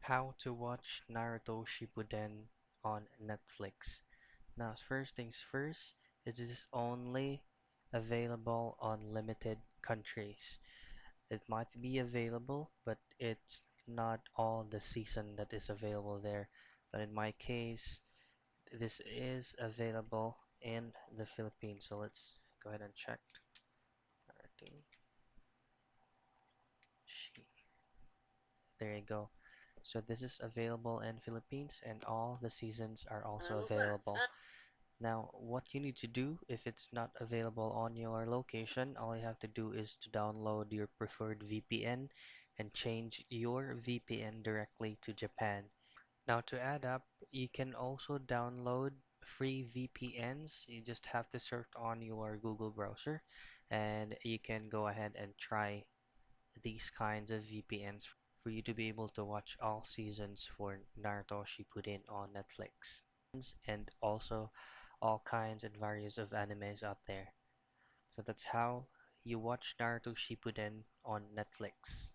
How to watch Naruto Shippuden on Netflix. Now, first things first, it is only available on limited countries. It might be available, but it's not all the season that is available there. But in my case, this is available in the Philippines. So let's go ahead and check. Naruto Shi- There you go. So this is available in Philippines and all the seasons are also available. Now, what you need to do if it's not available on your location, all you have to do is to download your preferred VPN and change your VPN directly to Japan. Now, to add up, you can also download free VPNs. You just have to search on your Google browser and you can go ahead and try these kinds of VPNs for you to be able to watch all seasons for Naruto Shippuden on Netflix and also all kinds and various of animes out there. So that's how you watch Naruto Shippuden on Netflix.